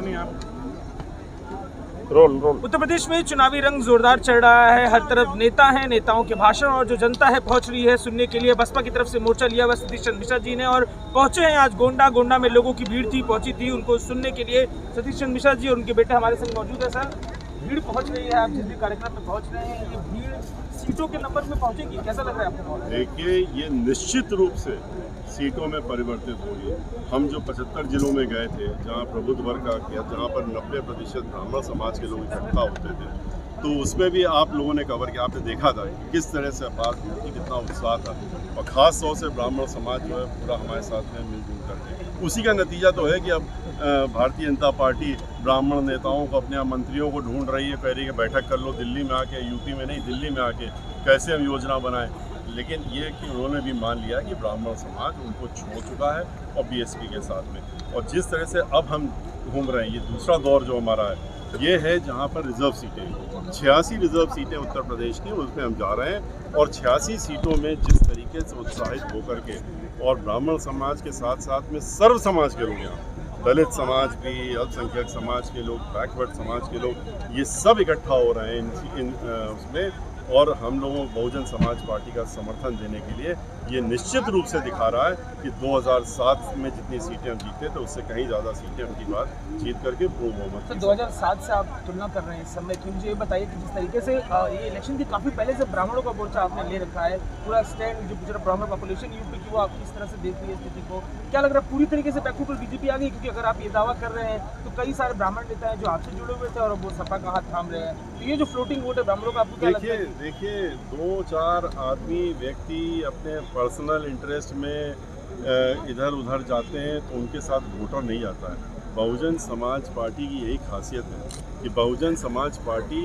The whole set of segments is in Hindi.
नहीं आप रोल उत्तर प्रदेश में चुनावी रंग जोरदार चढ़ रहा है। हर तरफ नेता हैं, नेताओं के भाषण और जो जनता है पहुंच रही है सुनने के लिए। बसपा की तरफ से मोर्चा लिया हुआ सतीश चंद्र मिश्रा जी ने और पहुंचे हैं आज गोंडा में लोगों की भीड़ थी, पहुंची थी उनको सुनने के लिए। सतीश चंद्र मिश्रा जी और उनके बेटे हमारे संग मौजूद है। सर, भीड़ पहुंच रही है, आप जिस भी कार्यक्रम में पहुंच रहे हैं, ये भीड़ सीटों के नंबर में पहुंचेगी, कैसा लग रहा है आपको? देखिए, ये निश्चित रूप से सीटों में परिवर्तित होगी। हम जो 75 जिलों में गए थे, जहाँ प्रबुद्ध वर्ग का किया, जहाँ पर 90% ब्राह्मण समाज के लोग इकट्ठा होते थे, तो उसमें भी आप लोगों ने कवर किया। आपने देखा था कि किस तरह से बात हुई थी, कितना उत्साह था, और ख़ास तौर से ब्राह्मण समाज जो है पूरा हमारे साथ में मिलजुल करके। उसी का नतीजा तो है कि अब भारतीय जनता पार्टी ब्राह्मण नेताओं को, अपने मंत्रियों को ढूंढ रही है, कह रही है बैठक कर लो दिल्ली में आके, यूपी में नहीं दिल्ली में आके, कैसे हम योजना बनाएं। लेकिन ये कि उन्होंने भी मान लिया कि ब्राह्मण समाज उनको छोड़ चुका है और बीएसपी के साथ में। और जिस तरह से अब हम घूम रहे हैं, ये दूसरा दौर जो हमारा है, ये है जहाँ पर रिजर्व सीटें 86 रिजर्व सीटें उत्तर प्रदेश की, उसमें हम जा रहे हैं। और 86 सीटों में जिस तरीके से उत्साहित होकर के, और ब्राह्मण समाज के साथ साथ में सर्व समाज के लोग, यहाँ दलित समाज भी, अल्पसंख्यक समाज के लोग, बैकवर्ड समाज के लोग, ये सब इकट्ठा हो रहे हैं उसमें। और हम लोगों को बहुजन समाज पार्टी का समर्थन देने के लिए ये निश्चित रूप से दिखा रहा है कि 2007 में जितनी सीटें हम जीते थे, उससे कहीं ज़्यादा सीटें उनकी बार जीत करके पूर्ण बहुमत। तो 2007 से आप तुलना कर रहे हैं इस समय की, मुझे ये बताइए कि जिस तरीके से ये इलेक्शन के काफ़ी पहले से ब्राह्मणों का मोर्चा आपने ले रखा है, पूरा स्टैंड जो गुजरात ब्राह्मण पॉपुलेशन यूपी की, वो आप किस तरह से देख रही है स्थिति को? क्या लग रहा है पूरी तरीके से बैकफुट पर बीजेपी आ गई? क्योंकि अगर आप ये दावा कर रहे हैं तो कई सारे ब्राह्मण नेता हैं जो आपसे जुड़े हुए थे और वो सपा का हाथ थाम रहे हैं, तो ये जो फ्लोटिंग वोट है ब्राह्मणों का, आपको क्या लगता है? देखिए 2-4 आदमी व्यक्ति अपने पर्सनल इंटरेस्ट में इधर उधर जाते हैं तो उनके साथ वोटर नहीं जाता है। बहुजन समाज पार्टी की यही खासियत है कि बहुजन समाज पार्टी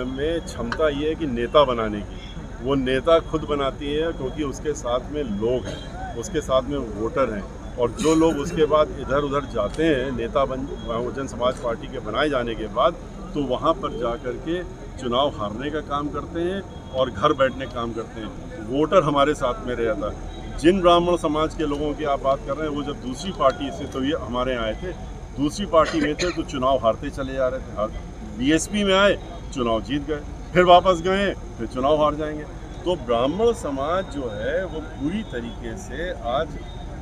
में क्षमता ये है कि नेता बनाने की, वो नेता खुद बनाती है, क्योंकि उसके साथ में लोग हैं, उसके साथ में वोटर हैं। और जो लोग उसके बाद इधर उधर जाते हैं नेता बहुजन समाज पार्टी के बनाए जाने के बाद, तो वहाँ पर जा कर के चुनाव हारने का काम करते हैं और घर बैठने का काम करते हैं। वोटर हमारे साथ में रहता है। जिन ब्राह्मण समाज के लोगों की आप बात कर रहे हैं, वो जब दूसरी पार्टी से, तो ये हमारे यहाँ आए थे, दूसरी पार्टी में थे तो चुनाव हारते चले जा रहे थे। बीएसपी में आए, चुनाव जीत गए, फिर वापस गए, फिर चुनाव हार जाएंगे। तो ब्राह्मण समाज जो है वो पूरी तरीके से आज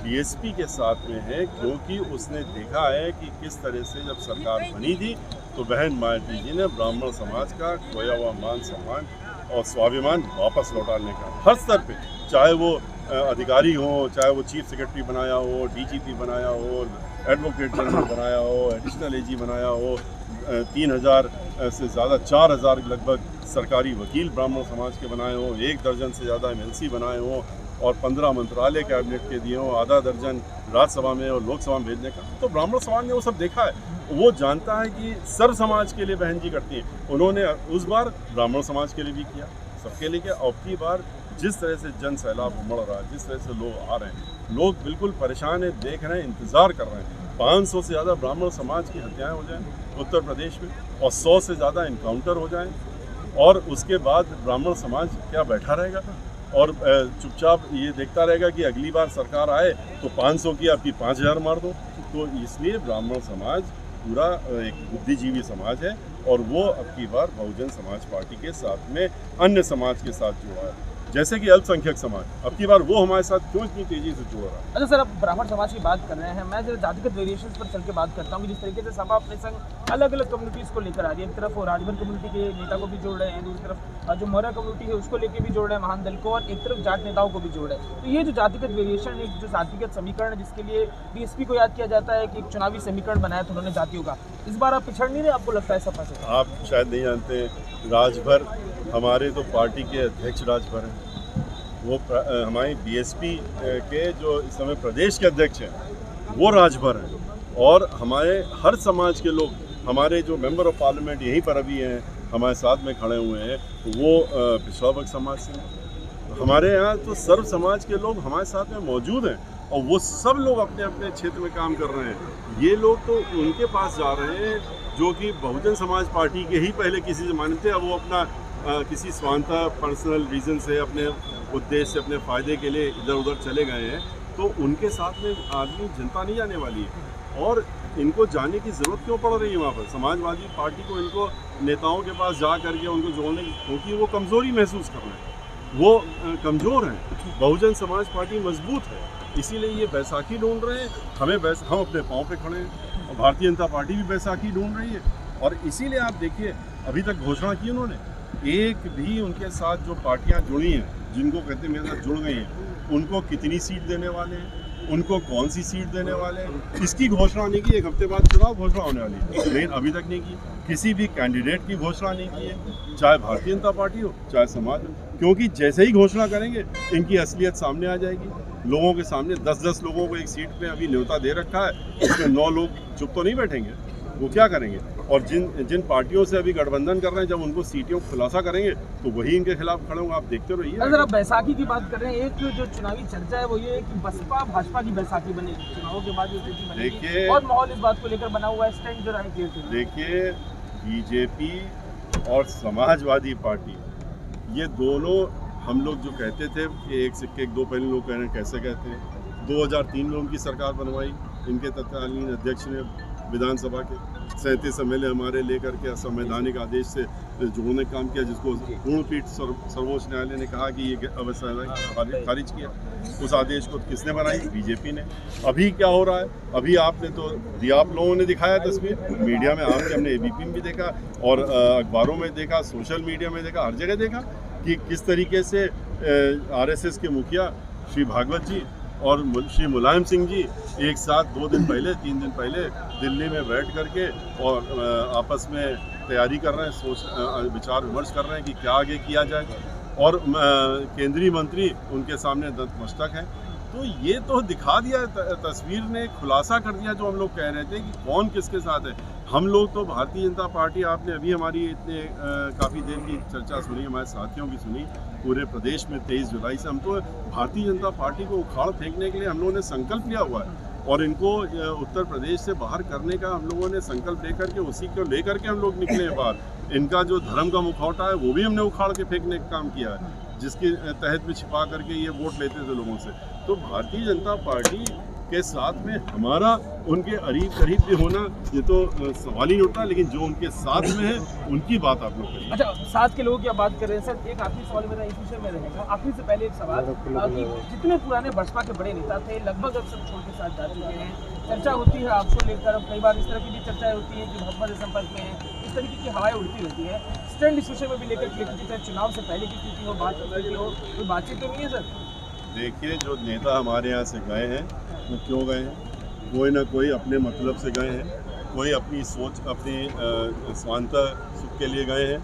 बीएसपी के साथ में है, क्योंकि उसने देखा है कि किस तरह से जब सरकार बनी थी तो बहन मायावती जी ने ब्राह्मण समाज का खोया हुआ मान सम्मान और स्वाभिमान वापस लौटाने का हर स्तर पे, चाहे वो अधिकारी हो, चाहे वो चीफ सेक्रेटरी बनाया हो, डीजीपी बनाया हो, एडवोकेट जनरल बनाया हो, एडिशनल एजी बनाया हो, 3000 से ज़्यादा 4000 लगभग सरकारी वकील ब्राह्मण समाज के बनाए हो, 1 दर्जन से ज़्यादा एमएलसी बनाए हो, और 15 मंत्रालय कैबिनेट के दिए हो, आधा दर्जन राज्यसभा में और लोकसभा में भेजने का। तो ब्राह्मण समाज ने वो सब देखा है, वो जानता है कि सर्व समाज के लिए बहन जी करती हैं। उन्होंने उस बार ब्राह्मण समाज के लिए भी किया, सबके लिए किया। अब की बार जिस तरह से जन सैलाब उमड़ रहा है, जिस तरह से लोग आ रहे हैं, लोग बिल्कुल परेशान हैं, देख रहे हैं, इंतज़ार कर रहे हैं। 500 से ज़्यादा ब्राह्मण समाज की हत्याएँ हो जाएँ उत्तर प्रदेश में, और 100 से ज़्यादा इनकाउंटर हो जाएँ, और उसके बाद ब्राह्मण समाज क्या बैठा रहेगा और चुपचाप ये देखता रहेगा कि अगली बार सरकार आए तो 500 की आपकी 5000 मार दो? तो इसलिए ब्राह्मण समाज पूरा एक बुद्धिजीवी समाज है, और वो अब की बार बहुजन समाज पार्टी के साथ में अन्य समाज के साथ जुड़ा है, जैसे कि अल्पसंख्यक समाज। अब की बार वो हमारे साथ क्यों इतनी तेजी से जुड़ रहा है? अच्छा सर, अब ब्राह्मण समाज की बात कर रहे हैं, मैं जरा जातिगत वेरिएशंस पर चल के बात करता हूँ कि जिस तरीके से सपा अपने संग अलग अलग कम्युनिटीज़ को लेकर आ रही है। एक तरफ वो राजभर कम्युनिटी के नेता को भी जोड़ रहे हैं, दूसरी तरफ जो मौर्य कम्युनिटी है उसको लेकर भी जोड़ रहे हैं, महान दल को, और एक तरफ जाट नेताओं को भी जोड़ रहे हैं। तो ये जो जातिगत वेरिएशन, एक जो जातिगत समीकरण है जिसके लिए बीएसपी को याद किया जाता है कि एक चुनावी समीकरण बनाया था उन्होंने जातियों का, इस बार आप पिछड़ नहीं रहे? आपको लगता है सपा से? आप शायद नहीं जानते, राजभर हमारे तो पार्टी के अध्यक्ष राजभर हैं, वो हमारी बीएसपी के जो इस समय प्रदेश के अध्यक्ष हैं वो राजभर हैं, और हमारे हर समाज के लोग, हमारे जो मेंबर ऑफ पार्लियामेंट यहीं पर अभी हैं, हमारे साथ में खड़े हुए हैं, वो पिछड़ा वर्ग समाज से हैं। हमारे यहाँ तो सर्व समाज के लोग हमारे साथ में मौजूद हैं, और वो सब लोग अपने अपने क्षेत्र में काम कर रहे हैं। ये लोग तो उनके पास जा रहे हैं जो कि बहुजन समाज पार्टी के ही पहले किसी से मानते हैं, वो अपना किसी स्वांता पर्सनल रीज़न से, अपने उद्देश्य से, अपने फ़ायदे के लिए इधर उधर चले गए हैं, तो उनके साथ में आदमी जनता नहीं जाने वाली है। और इनको जाने की ज़रूरत क्यों पड़ रही है वहाँ पर? समाजवादी पार्टी को इनको नेताओं के पास जा करके उनको जोड़ने की, क्योंकि वो कमज़ोरी महसूस कर रहे हैं, वो कमज़ोर हैं। बहुजन समाज पार्टी मजबूत है, इसीलिए ये बैसाखी ढूंढ रहे हैं। हम अपने पाँव पे खड़े हैं और भारतीय जनता पार्टी भी बैसाखी ढूंढ रही है। और इसीलिए आप देखिए, अभी तक घोषणा की उन्होंने, एक भी उनके साथ जो पार्टियाँ जुड़ी हैं, जिनको कहते हैं मेरे साथ जुड़ गई हैं, उनको कितनी सीट देने वाले हैं, उनको कौन सी सीट देने वाले हैं, इसकी घोषणा नहीं की। 1 हफ्ते बाद चुनाव घोषणा होने वाली है, लेकिन अभी तक नहीं की। किसी भी कैंडिडेट की घोषणा नहीं की है, चाहे भारतीय जनता पार्टी हो चाहे समाज हो, क्योंकि जैसे ही घोषणा करेंगे इनकी असलियत सामने आ जाएगी। लोगों के सामने 10-10 लोगों को एक सीट पे अभी न्योता दे रखा है, उसमें 9 लोग चुप तो नहीं बैठेंगे, वो क्या करेंगे? और जिन पार्टियों से अभी गठबंधन कर रहे हैं, जब उनको सीटों खुलासा करेंगे तो वही इनके खिलाफ खड़े होंगे। आप देखते रहिए। अगर आप बैसाखी की बात कर रहे हैं, एक जो चुनावी चर्चा है वो ये है कि बसपा भाजपा की बैसाखी बनेगी, चुनावों के बाद जो स्थिति बनेगी और माहौल इस बात को लेकर बना हुआ है। स्टैंड जो है देखिए, बीजेपी और समाजवादी पार्टी, ये दोनों, हम लोग जो कहते थे कि एक सिक्के के 2 पहलू, लोग कह रहे हैं कैसे कहते हैं, 2003 में उनकी सरकार बनवाई, इनके तत्कालीन अध्यक्ष ने विधानसभा के 37 MLA हमारे लेकर के संवैधानिक आदेश से जोड़ने का काम किया, जिसको पूर्णपीठ सर्वोच्च न्यायालय ने कहा कि ये अवैध खारिज किया। उस आदेश को किसने बनाई? बीजेपी ने। अभी क्या हो रहा है? अभी आपने तो दिया, आप लोगों ने दिखाया तस्वीर, मीडिया में आके हमने ABP में भी देखा और अखबारों में देखा, सोशल मीडिया में देखा, हर जगह देखा कि किस तरीके से RSS के मुखिया श्री भागवत जी और श्री मुलायम सिंह जी एक साथ 2 दिन पहले 3 दिन पहले दिल्ली में बैठ करके और आपस में तैयारी कर रहे हैं, विचार विमर्श कर रहे हैं कि क्या आगे किया जाए। और केंद्रीय मंत्री उनके सामने नतमस्तक हैं। तो ये तो दिखा दिया, तस्वीर ने खुलासा कर दिया जो हम लोग कह रहे थे कि कौन किसके साथ है। हम लोग तो भारतीय जनता पार्टी, आपने अभी हमारी इतने काफ़ी देर की चर्चा सुनी, हमारे साथियों की सुनी, पूरे प्रदेश में 23 जुलाई से हम तो भारतीय जनता पार्टी को उखाड़ फेंकने के लिए हम लोगों ने संकल्प लिया हुआ है और इनको उत्तर प्रदेश से बाहर करने का हम लोगों ने संकल्प लेकर के, उसी को लेकर के हम लोग निकले हैं बाहर। इनका जो धर्म का मुखौटा है वो भी हमने उखाड़ के फेंकने का काम किया है, जिसके तहत में छिपा करके ये वोट लेते थे लोगों से। तो भारतीय जनता पार्टी के साथ में हमारा उनके करीब भी होना, ये तो सवाल ही नहीं उठता, लेकिन जो उनके साथ में है उनकी बात आप लोग करिए। अच्छा, साथ के लोगों की आप बात कर रहे हैं सर, एक आखिरी सवाल मेरा इस विषय में रहेगा। आखिरी से पहले एक सवाल कि जितने पुराने बसपा के बड़े नेता थे लगभग अब सब छोड़ के साथ जा चुके हैं, चर्चा होती है आपको लेकर, कई बार इस तरह की भी चर्चाएं होती हैं कि भाजपा से संपर्क में है, इस तरीके की हवाएं उड़ती रहती है। स्टैंड इस विषय में भी लेकर के चुनाव से पहले की स्थिति हो, कोई बातचीत तो नहीं है सर? देखिए, जो नेता हमारे यहाँ से गए हैं वो क्यों गए हैं? कोई ना कोई अपने मतलब से गए हैं, कोई अपनी सोच, अपनी स्वांतः सुख के लिए गए हैं,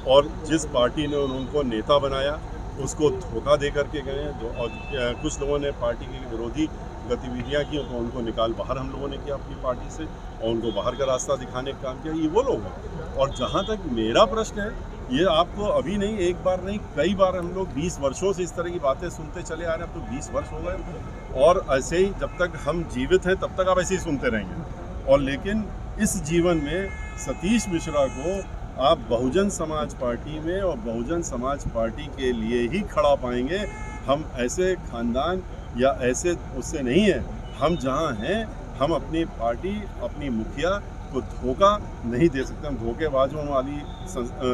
और जिस पार्टी ने उनको नेता बनाया उसको धोखा दे करके गए हैं। और कुछ लोगों ने पार्टी की विरोधी गतिविधियां की तो उनको निकाल बाहर हम लोगों ने किया अपनी पार्टी से, और उनको बाहर का रास्ता दिखाने का काम किया। ये वो लोग हैं। और जहाँ तक मेरा प्रश्न है, ये आपको अभी नहीं, एक बार नहीं, कई बार हम लोग 20 वर्षों से इस तरह की बातें सुनते चले आ रहे हैं। अब तो 20 वर्ष हो गए और ऐसे ही जब तक हम जीवित हैं तब तक आप ऐसे ही सुनते रहेंगे। और लेकिन इस जीवन में सतीश मिश्रा को आप बहुजन समाज पार्टी में और बहुजन समाज पार्टी के लिए ही खड़ा पाएंगे। हम ऐसे खानदान या ऐसे उससे नहीं है। हम जहाँ हैं, हम अपनी पार्टी, अपनी मुखिया को धोखा नहीं दे सकते। हम धोखेबाजों वाली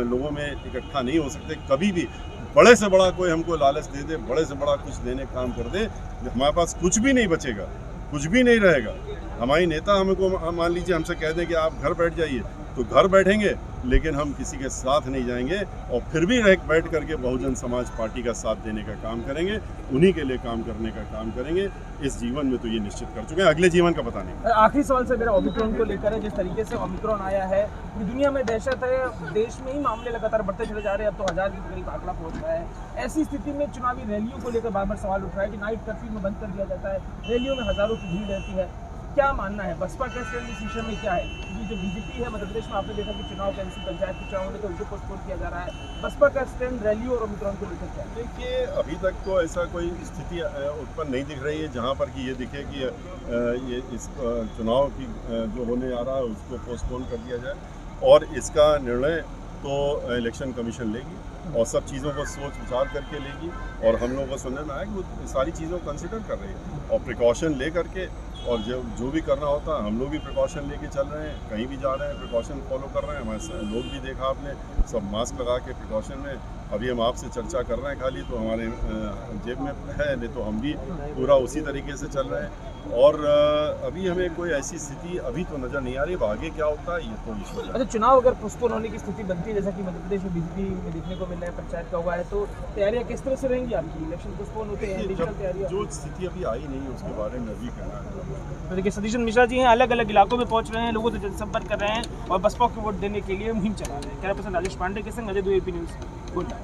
लोगों में इकट्ठा नहीं हो सकते कभी भी। बड़े से बड़ा कोई हमको लालच दे दे, बड़े से बड़ा कुछ देने का काम कर दे, हमारे पास कुछ भी नहीं बचेगा, कुछ भी नहीं रहेगा। हमारी नेता हमको मान लीजिए हमसे कह दें कि आप घर बैठ जाइए, तो घर बैठेंगे, लेकिन हम किसी के साथ नहीं जाएंगे और फिर भी बैठ करके बहुजन समाज पार्टी का साथ देने का काम करेंगे, उन्हीं के लिए काम करने का काम करेंगे। इस जीवन में तो ये निश्चित कर चुके हैं, अगले जीवन का पता नहीं। आखिरी सवाल से मेरा ओमिक्रॉन को लेकर है। जिस तरीके से ओमिक्रॉन आया है, पूरी दुनिया में दहशत है, देश में ही मामले लगातार बढ़ते चले जा रहे हैं, अब तो 1000 के करीब आंकड़ा पहुंच रहा है। ऐसी स्थिति में चुनावी रैलियों को लेकर बार बार सवाल उठ रहा है कि नाइट कर्फ्यू में बंद कर दिया जाता है, रैलियों में हजारों की भीड़ रहती है। क्या मानना है बसपा का स्टैंड इस विषय में क्या है? क्योंकि जो बीजेपी है मध्य प्रदेश में, आपने देखा कि चुनाव कैंसिल, पंचायत के चुनाव होने को उनको पोस्टपोन किया जा रहा है। बसपा का स्टैंड रैलियों और ओमिक्रॉन को लेकर क्या है? देखिए, अभी तक तो ऐसा कोई स्थिति उत्पन्न नहीं दिख रही है जहाँ पर कि ये दिखे कि ये इस चुनाव की जो होने आ रहा है उसको पोस्टपोन कर दिया जाए। और इसका निर्णय तो इलेक्शन कमीशन लेगी और सब चीज़ों को सोच विचार करके लेगी। और हम लोगों को सुनने में आया कि वो सारी चीज़ों को कंसिडर कर रही है और प्रिकॉशन ले करके और जो भी करना होता है हम लोग भी प्रिकॉशन लेके चल रहे हैं, कहीं भी जा रहे हैं प्रिकॉशन फॉलो कर रहे हैं। हमारे लोग भी देखा आपने सब मास्क लगा के प्रिकॉशन में। अभी हम आपसे चर्चा कर रहे हैं खाली तो हमारे जेब में है, नहीं तो हम भी पूरा उसी तरीके से चल रहे हैं। और अभी हमें कोई ऐसी स्थिति अभी तो नज़र नहीं आ रही, आगे क्या होता है ये तो इशू है। अच्छा, चुनाव अगर पोस्टपोन होने की स्थिति बनती है, जैसा कि मध्य प्रदेश में बीजेपी में देखने को मिल रहा है, पंचायत का हुआ है, तो तैयारियां किस तरह से रहेंगी आपकी? इलेक्शन पोस्टपोन होते हैं, डिजिटल तैयारियां, जो स्थिति अभी आई नहीं है उसके बारे में अभी कहना है। तो देखिए सतीश चंद्र मिश्रा जी हैं, अलग अलग इलाकों में पहुंच रहे हैं, लोगों से जनसंपर्क कर रहे हैं और बसपा को वोट देने के लिए मुहिम चला रहे हैं। कैमरा पर्सन राजेश पांडे के संग अजय द्विवेदी न्यूज़, गोंडा।